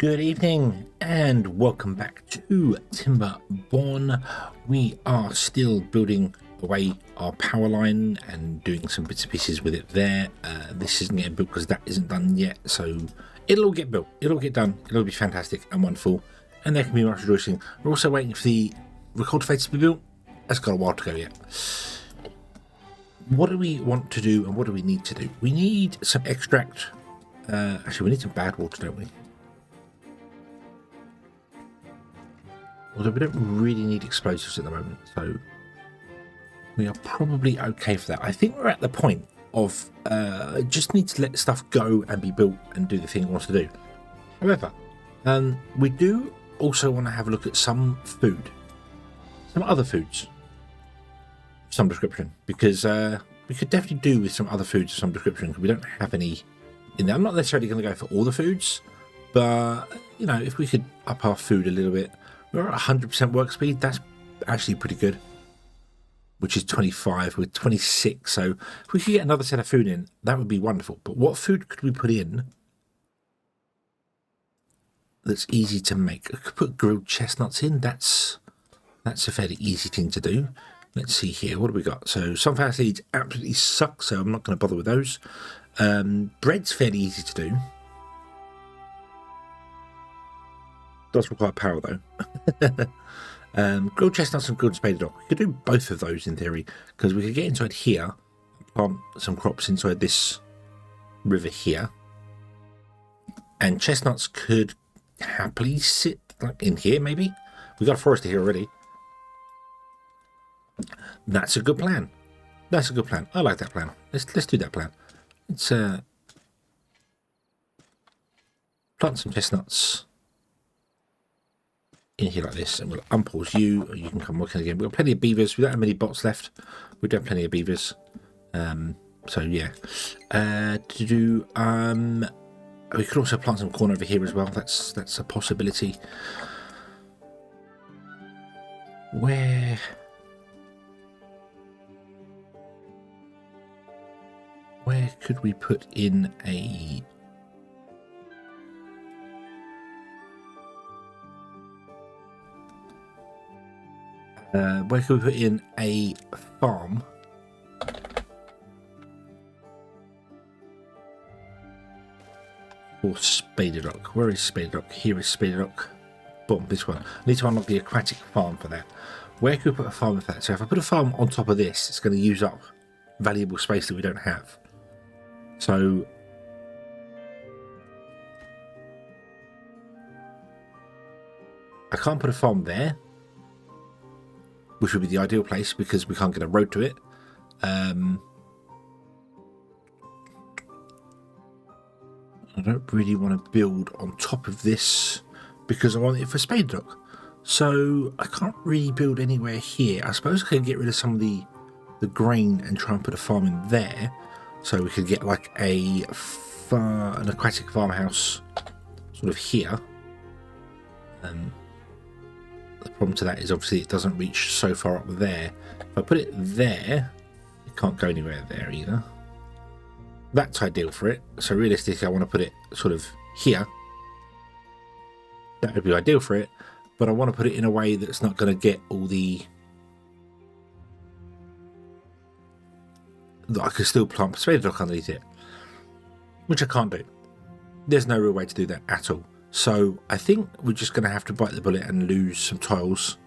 Good evening and welcome back to Timberborn. We are still building away our power line and doing some bits and pieces with it there. This isn't getting built because that isn't done yet, so it'll all get built, it'll get done, it'll be fantastic and wonderful, and there can be much rejoicing. We're also waiting for the cultivator to be built. That's got a while to go yet. What do we want to do and what do we need to do? We need some extract. Actually, we need some bad water, don't we? Although we don't really need explosives at the moment, so we are probably okay for that. I think we're at the point of just need to let stuff go and be built and do the thing it wants to do. However, we do also want to have a look at some food, some other foods of some description, because we could definitely do with some other foods of some description because we don't have any in there. I'm not necessarily going to go for all the foods, but you know, if we could up our food a little bit. We're at 100% work speed. That's actually pretty good, which is 25 with 26. So if we could get another set of food in, that would be wonderful. But what food could we put in that's easy to make? I could put grilled chestnuts in. That's a fairly easy thing to do. Let's see here. What do we got? So sunflower seeds absolutely suck, so I'm not going to bother with those. Bread's fairly easy to do. Does require power though. Grilled chestnuts and grilled spaded oak. We could do both of those in theory, because we could get inside here and plant some crops inside this river here, and chestnuts could happily sit like in here. Maybe we've got a forest here already. That's a good plan. That's a good plan. I like that plan. Let's do that plan. Let's plant some chestnuts in here like this, and we'll unpause you. You can come working again. We've got plenty of beavers. We don't have many bots left. We do have plenty of beavers. So yeah. We could also plant some corn over here as well. That's a possibility. Where could we put in a where could we put in a farm for spaded oak? Where is spaded oak? Here is spaded oak. Boom, this one. I need to unlock the aquatic farm for that. Where could we put a farm with that? So if I put a farm on top of this, it's going to use up valuable space that we don't have. So I can't put a farm there, which would be the ideal place because we can't get a road to it. I don't really want to build on top of this because I want it for spaded oak. So I can't really build anywhere here. I suppose I can get rid of some of the grain and try and put a farm in there. So we could get like an aquatic farmhouse sort of here. The problem to that is obviously it doesn't reach so far up there. If I put it there, it can't go anywhere there either. That's ideal for it. So realistically, I want to put it sort of here. That would be ideal for it. But I want to put it in a way that's not going to get all the... that I could still plant spaded oak underneath it. Which I can't do. There's no real way to do that at all. So I think we're just going to have to bite the bullet and lose some tiles.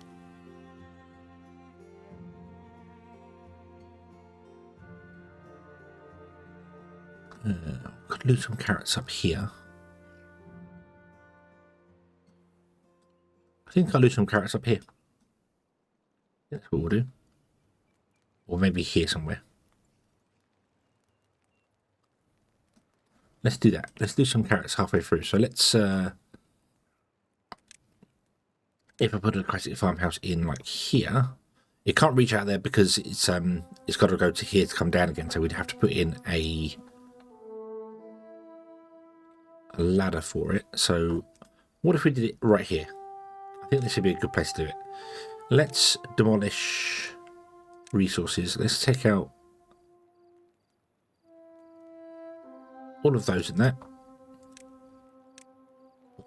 Could lose some carrots up here. I think I'll lose some carrots up here. That's what we'll do. Or maybe here somewhere. Let's do that. Let's do some carrots halfway through. So let's, if I put an aquatic farmhouse in like here, it can't reach out there because it's got to go to here to come down again. So we'd have to put in a ladder for it. So what if we did it right here? I think this would be a good place to do it. Let's demolish resources. Let's take out all of those in that.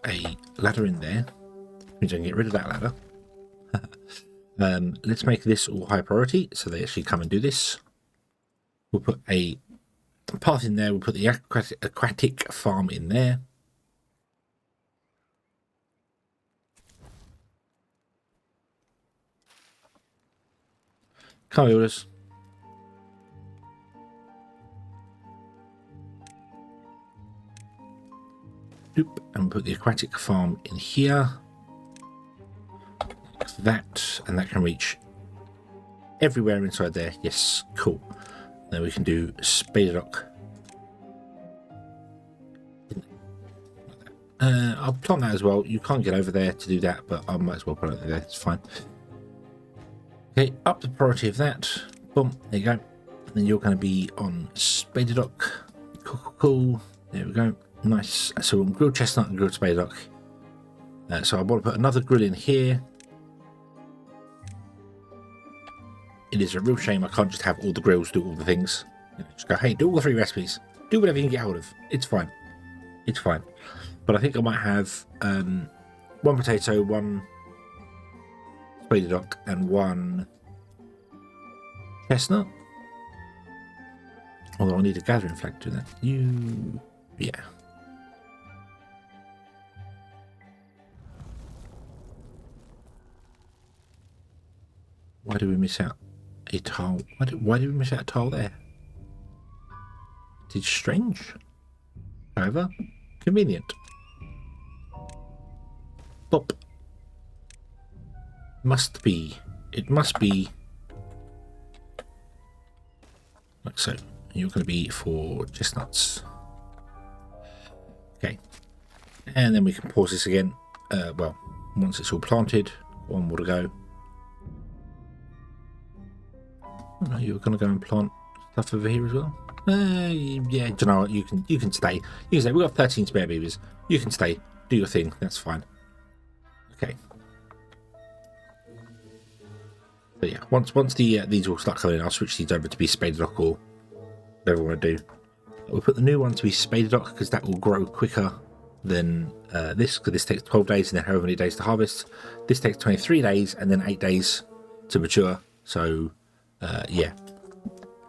a ladder in there. Means I can get rid of that ladder. Let's make this all high priority so they actually come and do this. We'll put a path in there. We'll put the aquatic farm in there. Come on, builders. Doop, and put the aquatic farm in here. Like that, and that can reach everywhere inside there. Yes, cool. Then we can do spader dock. I'll plant that as well. You can't get over there to do that, but I might as well put it there. It's fine. Okay, up the priority of that. Boom, there you go. And then you're going to be on spader dock. Cool, cool, cool. There we go. Nice. So on grilled chestnut and grilled spader dock. So I want to put another grill in here. It is a real shame I can't just have all the grills do all the things. Just go, hey, do all the 3 recipes. Do whatever you can get hold of. It's fine. It's fine. But I think I might have 1 potato, 1 spader dock, and 1 chestnut. Although I need a gathering flag to do that. Yeah. Why did we miss out a tile? Why did we miss out a tile there? It's strange. However, convenient. Bop. Must be. It must be. Like so. You're going to be for chestnuts. Okay. And then we can pause this again. Well, once it's all planted, 1 more to go. Oh, no, you're going to go and plant stuff over here as well. Yeah, do you know what? You can stay. You can stay. We've got 13 spare beavers. You can stay. Do your thing. That's fine. Okay. So yeah, once these all start coming in, I'll switch these over to be spader dock or whatever I want to do. We'll put the new one to be spader dock because that will grow quicker than this. Because this takes 12 days and then however many days to harvest. This takes 23 days and then 8 days to mature. So yeah.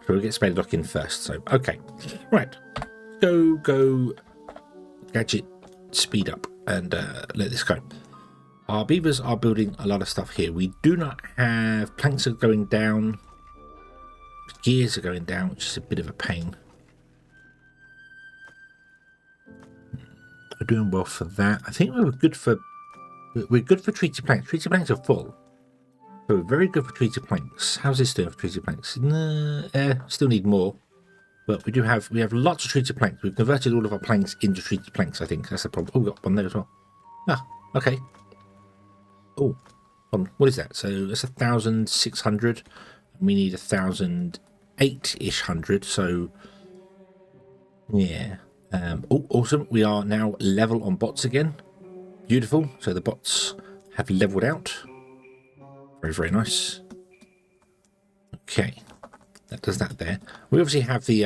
So we'll get spader dock in first. So okay, right. Go. Gadget, speed up and let this go. Our beavers are building a lot of stuff here. We do not have planks are going down. Gears are going down, which is a bit of a pain. We're doing well for that. I think we're good for treated planks. Treated planks are full. So we're very good for treated planks. How's this doing for treated planks? Still need more. But we have lots of treated planks. We've converted all of our planks into treated planks, I think. That's the problem. Oh, we've got one there as well. Ah, okay. Oh, what is that? So that's 1,600. We need 1,008-ish hundred. So yeah. Oh, awesome. We are now level on bots again. Beautiful. So the bots have leveled out. Very, very nice. Okay. That does that there. We obviously have the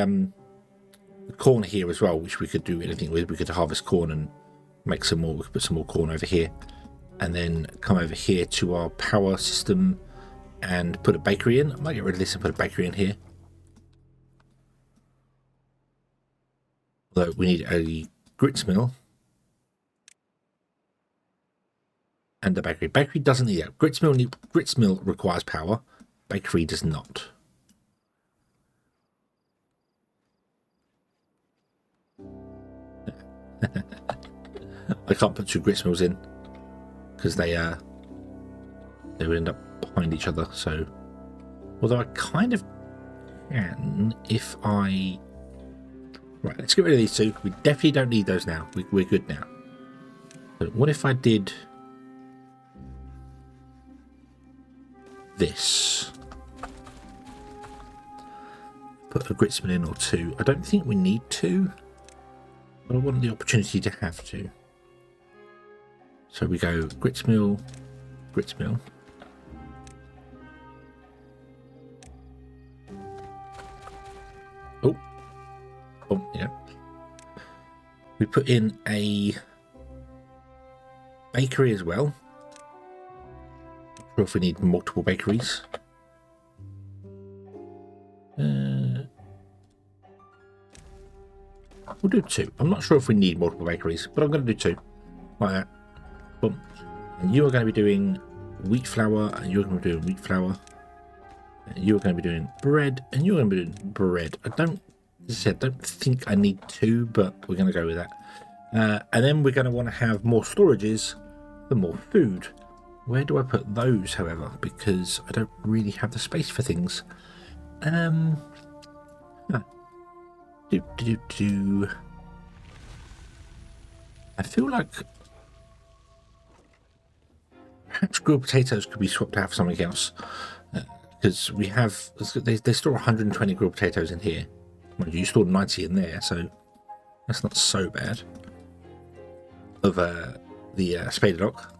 corn here as well, which we could do anything with. We could harvest corn and make some more. We could put some more corn over here. And then come over here to our power system and put a bakery in. I might get rid of this and put a bakery in here. Although we need a grits mill. And a bakery. Bakery doesn't need that. Grits mill requires power. Bakery does not. I can't put 2 grits mills in because they would end up behind each other. So, although I kind of can if I right, let's get rid of these 2. We definitely don't need those now. We're good now. But what if I did this? Put a grits mill in or 2. I don't think we need 2. But I want the opportunity to have to. So we go grits mill. Oh, yeah. We put in a bakery as well. Not sure if we need multiple bakeries. We'll do 2. I'm not sure if we need multiple bakeries, but I'm going to do 2. Like that. Boom. And you are going to be doing wheat flour, and you're going to be doing wheat flour. And you're going to be doing bread, and you're going to be doing bread. I don't think I need 2, but we're going to go with that. And then we're going to want to have more storages for more food. Where do I put those, however? Because I don't really have the space for things. I feel like perhaps grilled potatoes could be swapped out for something else, because we have they store 120 grilled potatoes in here. Well, you stored 90 in there, so that's not so bad. Of the spade dock.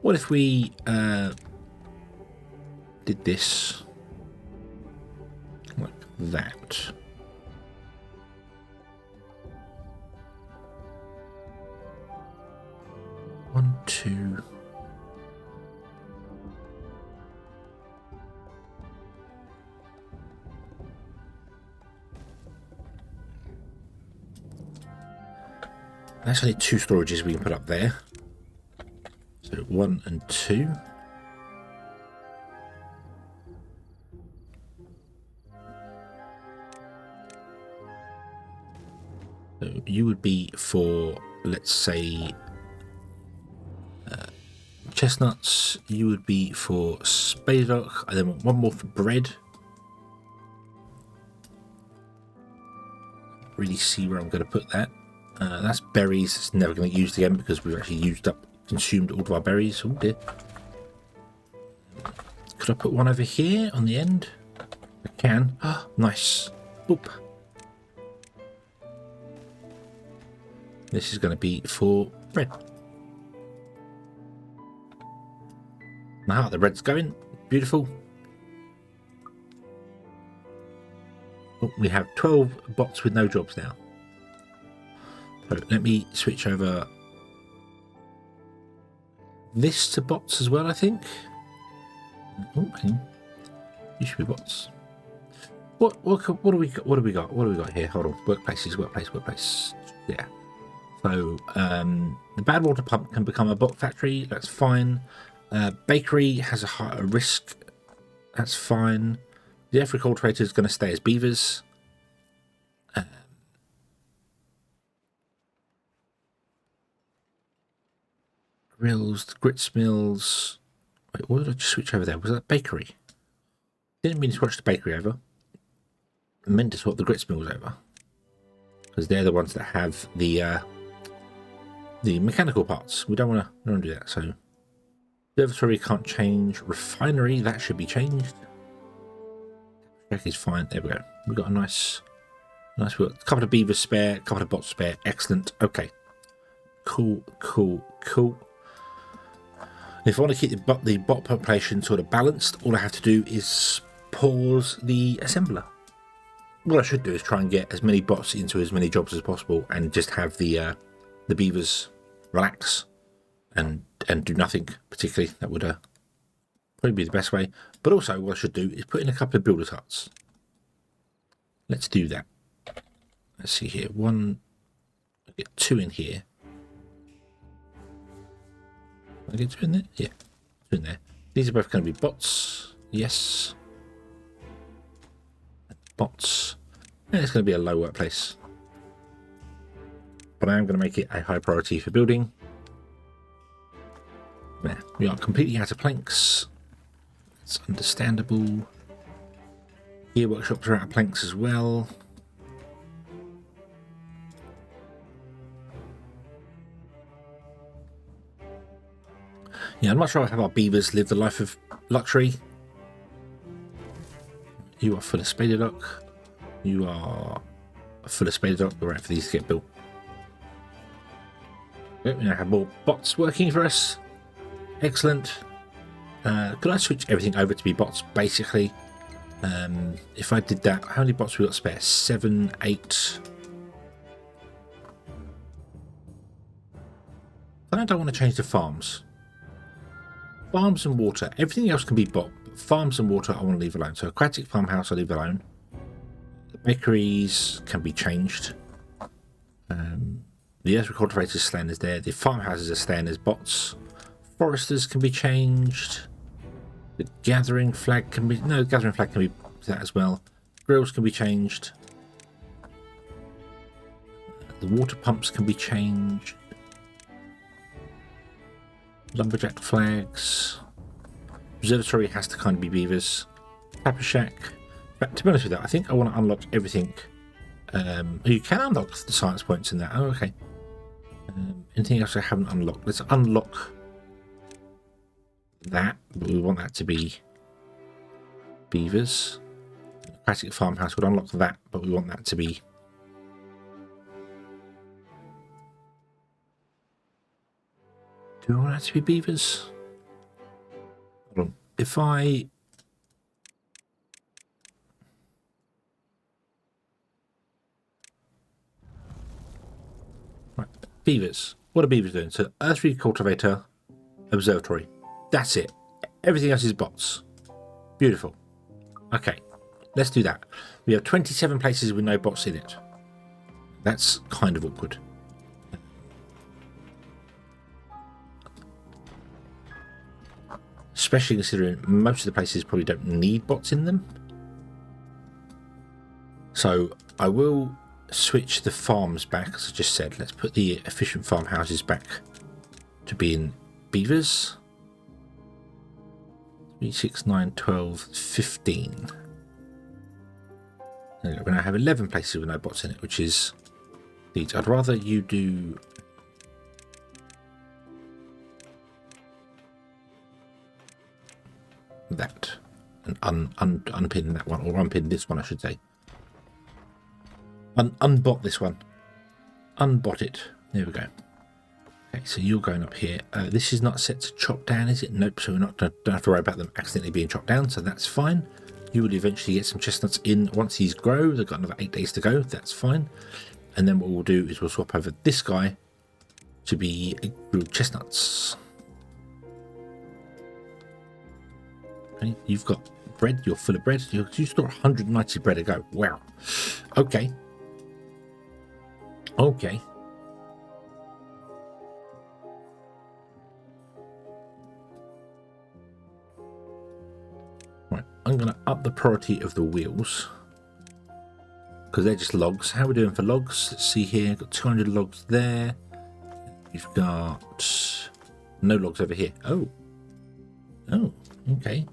What if we did this like that? One, two. That's only 2 storages we can put up there. So 1 and 2. So you would be for, let's say, chestnuts. You would be for spadedock. I then want 1 more for bread. Really see where I'm going to put that. That's berries. It's never going to get used again because we've actually consumed all of our berries. Oh dear. Could I put 1 over here on the end? I can. Ah, nice. Oop. This is going to be for bread. Now the bread's going. Beautiful. Oh, we have 12 bots with no jobs now. So let me switch over this to bots as well, I think. Oh, hang on. You should be bots. What do we got? What do we got here? Hold on. Workplace. Yeah. So the bad water pump can become a bot factory. That's fine. Bakery has a higher risk. That's fine. The agriculturator is going to stay as beavers. Grills, grits mills. Wait, what did I just switch over there? Was that bakery? Didn't mean to switch the bakery over. I meant to swap the grits mills over, because they're the ones that have the mechanical parts. We don't want to do that. So observatory can't change. Refinery, that should be changed. Check is fine. There we go. We've got a nice work. A couple of beavers spare, a couple of bots spare. Excellent. Okay. Cool. If I want to keep the bot population sort of balanced, all I have to do is pause the assembler. What I should do is try and get as many bots into as many jobs as possible, and just have the beavers relax and do nothing particularly. That would probably be the best way. But also what I should do is put in a couple of builder's huts. Let's do that. Let's see here. I'll get 2 in here. I get 2 in there? Yeah, 2 in there. These are both going to be bots. Yes. Bots. And it's going to be a low workplace. But I am going to make it a high priority for building. There. We are completely out of planks. It's understandable. Here workshops are out of planks as well. Yeah, I'm not sure how our beavers live the life of luxury. You are full of spader dock. You are full of spader dock. We're right for these to get built. Okay, we now have more bots working for us. Excellent. Could I switch everything over to be bots, basically? If I did that, how many bots we got spare? 7, 8. I don't want to change the farms. Farms and water. Everything else can be bot. But farms and water, I want to leave alone. So aquatic farmhouse, I leave alone. The bakeries can be changed. The earth cultivators staying as there. The farmhouses are staying as bots. Foresters can be changed. The gathering flag can be... No, the gathering flag can be that as well. Grills can be changed. The water pumps can be changed. Lumberjack flags. Observatory has to kind of be beavers. Pepper shack. But to be honest with that, I think I want to unlock everything. You can unlock the science points in that. Oh, okay. Anything else I haven't unlocked? Let's unlock that. But we want that to be beavers. Aquatic farmhouse would unlock that, but we want that to be... Do I want that to be beavers? Hold on. If I... Right. Beavers. What are beavers doing? So earthly cultivator, observatory. That's it. Everything else is bots. Beautiful. Okay. Let's do that. We have 27 places with no bots in it. That's kind of awkward. Especially considering most of the places probably don't need bots in them. So I will switch the farms back, as I just said. Let's put the efficient farmhouses back to being beavers. 3, 6, 9, 12, 15. We're going to have 11 places with no bots in it, which is these. I'd rather you do... that and unpin that one, or unpin this one I should say. Unbot this one. Unbot it. There we go. Okay, so you're going up here. This is not set to chop down, is it? Nope, so we're not don't have to worry about them accidentally being chopped down, so that's fine. You will eventually get some chestnuts in once these grow. They've got another 8 days to go. That's fine. And then what we'll do is we'll swap over this guy to be grilled chestnuts. Okay, you've got bread. You're full of bread. You've got 190 bread to go. Wow. Okay. Okay. Right. I'm going to up the priority of the wheels, because they're just logs. How are we doing for logs? Let's see here. Got 200 logs there. We've got no logs over here. Oh. Oh, okay.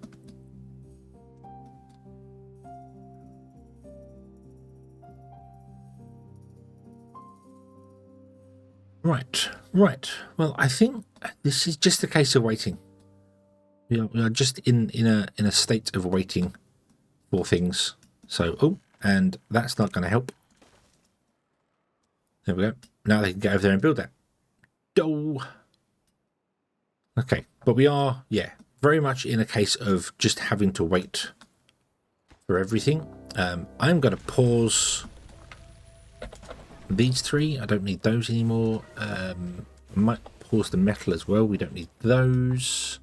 Right, right. Well, I think this is just a case of waiting. We are just in a state of waiting for things. So, oh, and that's not going to help. There we go. Now they can go over there and build that. Oh. Okay, but we are, yeah, very much in a case of just having to wait for everything. I'm going to pause these 3. I don't need those anymore. I might pause the metal as well. We don't need those.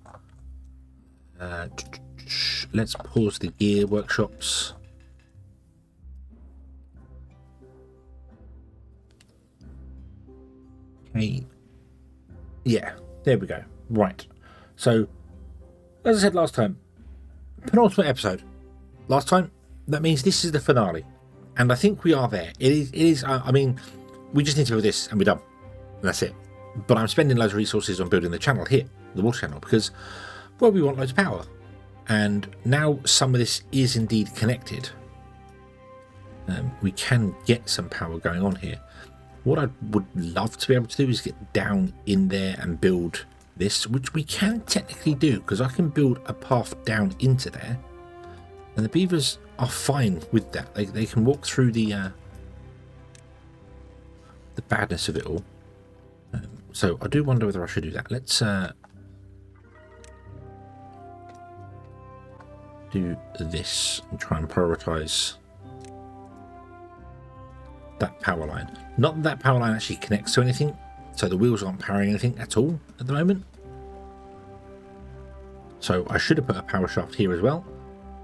Let's pause the gear workshops. Okay. Yeah, there we go. Right. So, as I said last time, penultimate episode. Last time, that means this is the finale. And I think we are there. It is. I mean, we just need to build this and we're done. And that's it. But I'm spending loads of resources on building the channel here, the water channel, because, well, we want loads of power. And now some of this is indeed connected. We can get some power going on here. What I would love to be able to do is get down in there and build this, which we can technically do, because I can build a path down into there. And the beavers are fine with that. They can walk through the badness of it all. So I do wonder whether I should do that. Let's do do this and try and prioritize that power line. Not that that power line actually connects to anything, so the wheels aren't powering anything at all at the moment. So I should have put a power shaft here as well.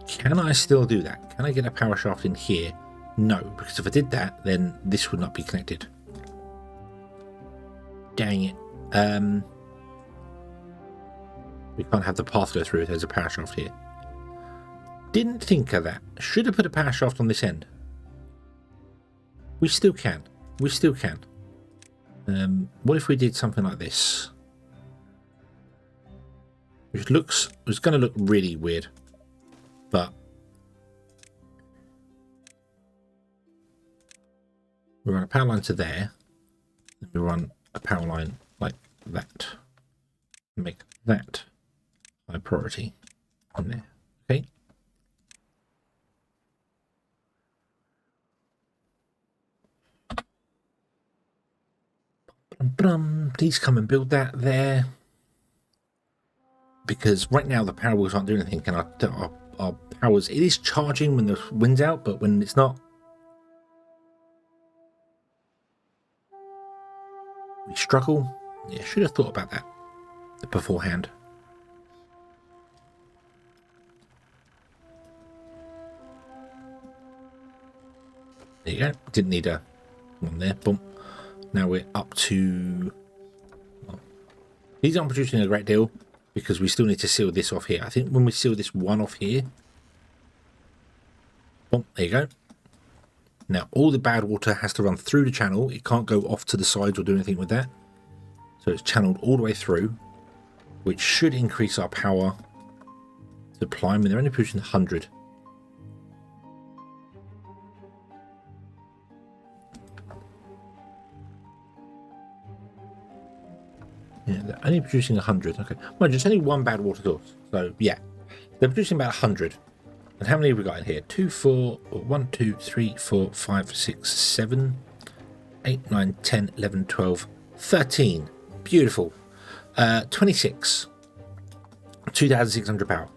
Can I still do that? Can I get a power shaft in here? No, because if I did that, then this would not be connected. Dang it. We can't have the path go through if there's a power shaft here. Didn't think of that. Should have put a power shaft on this end. We still can. We still can. What if we did something like this? Which looks, it's going to look really weird, but we run a power line to there, and we run a power line like that. Make that high priority on there. Okay. Please come and build that there. Because right now the power wheels aren't doing anything, and our powers, it is charging when the wind's out, but when it's not, we struggle. Yeah, should have thought about that beforehand. There you go. Didn't need a one there. Boom. Now we're up to. Well, these aren't producing a great deal because we still need to seal this off here. I think when we seal this one off here. Boom. There you go. Now all the bad water has to run through the channel. It can't go off to the sides or do anything with that. So it's channeled all the way through, which should increase our power supply. I mean, they're only producing 100. Yeah, they're only producing 100. Okay, well, just only one bad water source. So yeah, they're producing about 100. And how many have we got in here? 2, 4, 1, 2, 3, 4, 5, 6, 7, 8, 9, 10, 11, 12, 13. Beautiful. 26. 2,600 power.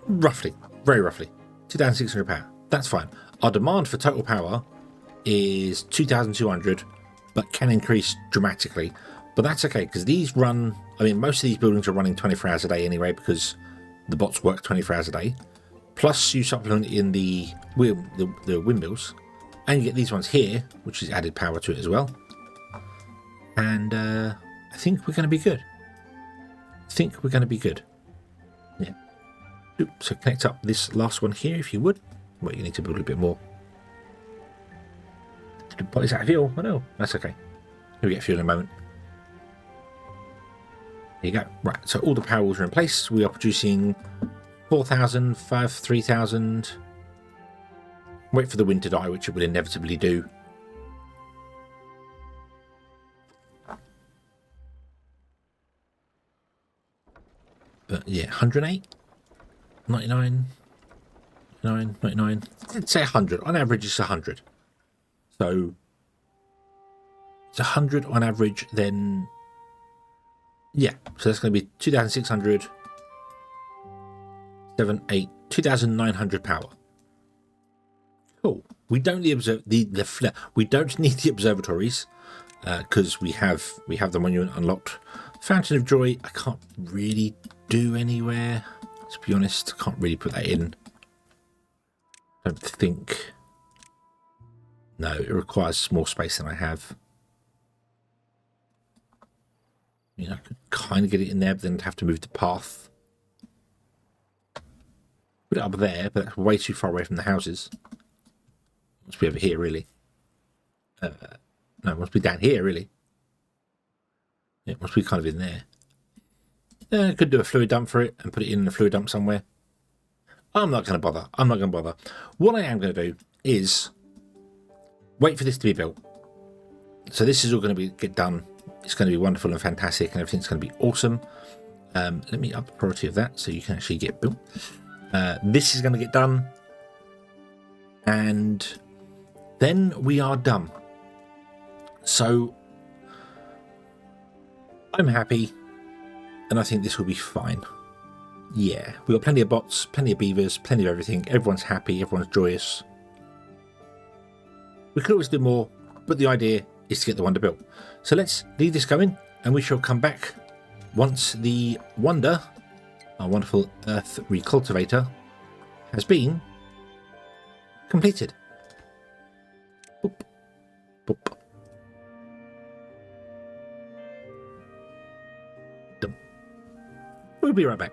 Roughly. Very roughly. 2,600 power. That's fine. Our demand for total power is 2,200, but can increase dramatically. But that's okay, because these run... I mean, most of these buildings are running 24 hours a day anyway, because the bots work 24 hours a day. Plus, you supplement in the windmills, and you get these ones here, which is added power to it as well. And I think we're going to be good. Yeah. So connect up this last one here, if you would. Well, you need to build a bit more. Is that fuel? Oh no, that's okay. We'll get fuel in a moment. There you go. Right, so all the power wheels are in place. We are producing 4,000, 3,000. Wait for the wind to die, which it will inevitably do. But yeah, 108, 99, 99. I'd say 100. On average, it's 100. So it's 100 on average, then yeah. So that's going to be 2,600, 7, 8, 2,900 power. Cool. We don't need we don't need the observatories because we have the monument unlocked. Fountain of Joy, I can't really do anywhere. To be honest, I can't really put that in. I don't think. No, it requires more space than I have. I mean, I could kind of get it in there, but then I'd have to move the path. Put it up there, but that's way too far away from the houses. It must be over here, really. No, it must be down here, really. It must be kind of in there. I could do a fluid dump for it and put it in the fluid dump somewhere. I'm not going to bother. What I am going to do is wait for this to be built. So this is all going to get done. It's going to be wonderful and fantastic, and everything's going to be awesome. Let me up the priority of that so you can actually get built. This is going to get done, and then we are done. So I'm happy, and I think this will be fine. yeah, we've got plenty of bots, plenty of beavers, plenty of everything. Everyone's happy, everyone's joyous. We could always do more, but the idea is to get the wonder built. So let's leave this going, and we shall come back once the wonder, our wonderful earth recultivator, has been completed. Boop, boop. Done. We'll be right back.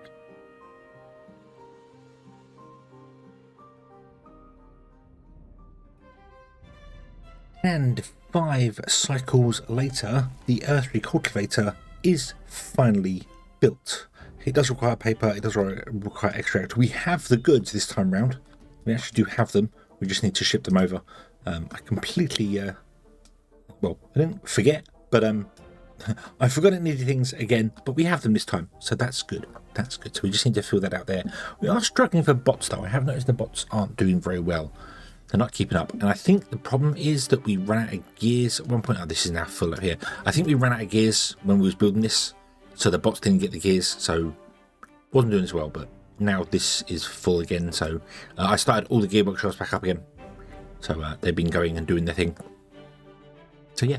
And 5 cycles later, the earth recultivator is finally built. It does require paper, it does require extract. We have the goods this time round. We actually do have them. We just need to ship them over. I completely, well, I didn't forget, but I forgot it needed things again, but we have them this time. So that's good. That's good. So we just need to fill that out there. We are struggling for bots though. I have noticed the bots aren't doing very well. They're not keeping up. And I think the problem is that we ran out of gears at one point. Oh, this is now full up here. I think we ran out of gears when we was building this. So the bots didn't get the gears. So wasn't doing as well. But now this is full again. So I started all the gearbox shops back up again. So they've been going and doing their thing. So yeah.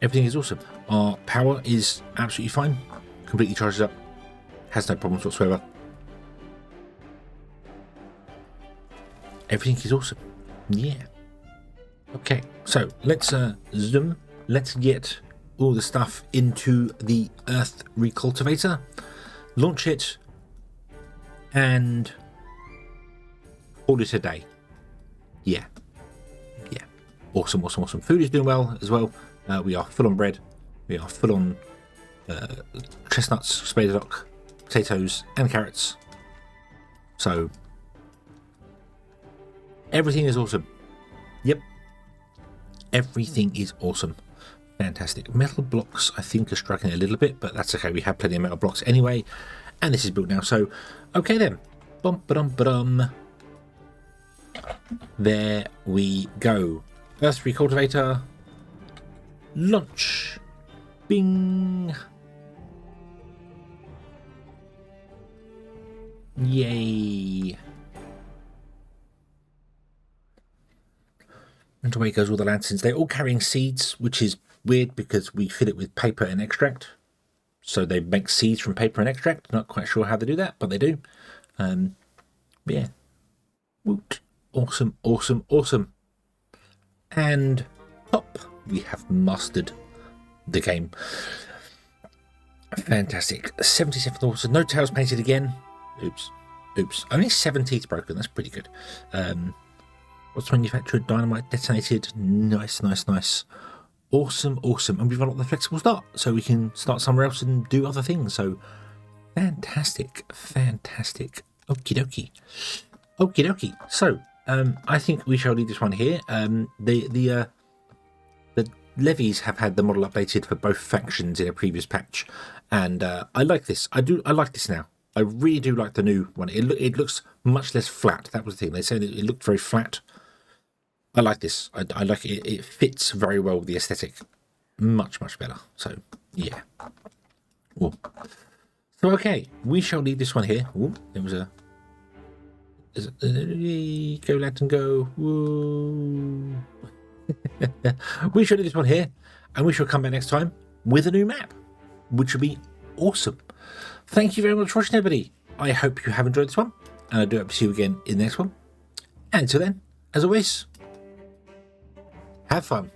Everything is awesome. Our power is absolutely fine. Completely charges up. Has no problems whatsoever. Everything is awesome. Yeah. Okay, so let's zoom. Let's get all the stuff into the earth recultivator. Launch it. And call it a day. Yeah. Awesome. Food is doing well as well. We are full on bread. We are full on chestnuts, spaderock, potatoes, and carrots. So everything is awesome. Yep. Everything is awesome. Fantastic. Metal blocks, I think, are struggling a little bit, but that's okay. We have plenty of metal blocks anyway. And this is built now. So, okay then. Bum-ba-dum-ba-dum. There we go. Earth recultivator. Launch. Bing. Yay. And away goes all the lanterns. They're all carrying seeds, which is weird because we fill it with paper and extract. So they make seeds from paper and extract. Not quite sure how they do that, but they do. Yeah. Woot. Awesome. And pop. We have mastered the game. Fantastic. 77th officer. No tails painted again. Oops. Only 7 teeth broken. That's pretty good. What's manufactured? Dynamite detonated. Nice. Awesome. And we've got the flexible start, so we can start somewhere else and do other things. So fantastic. Okie dokie. So I think we shall leave this one here. The levies have had the model updated for both factions in a previous patch, and I like this. I like this now. I really do like the new one. It looks much less flat. That was the thing. They said it looked very flat. I like this. I like it. It fits very well with the aesthetic. Much better. So, yeah. Ooh. So, okay. We shall leave this one here. Ooh, there was a... Go, lantern, go. Woo. We shall leave this one here. And we shall come back next time with a new map, which will be awesome. Thank you very much for watching, everybody. I hope you have enjoyed this one. And I do hope to see you again in the next one. And until then, as always... have fun.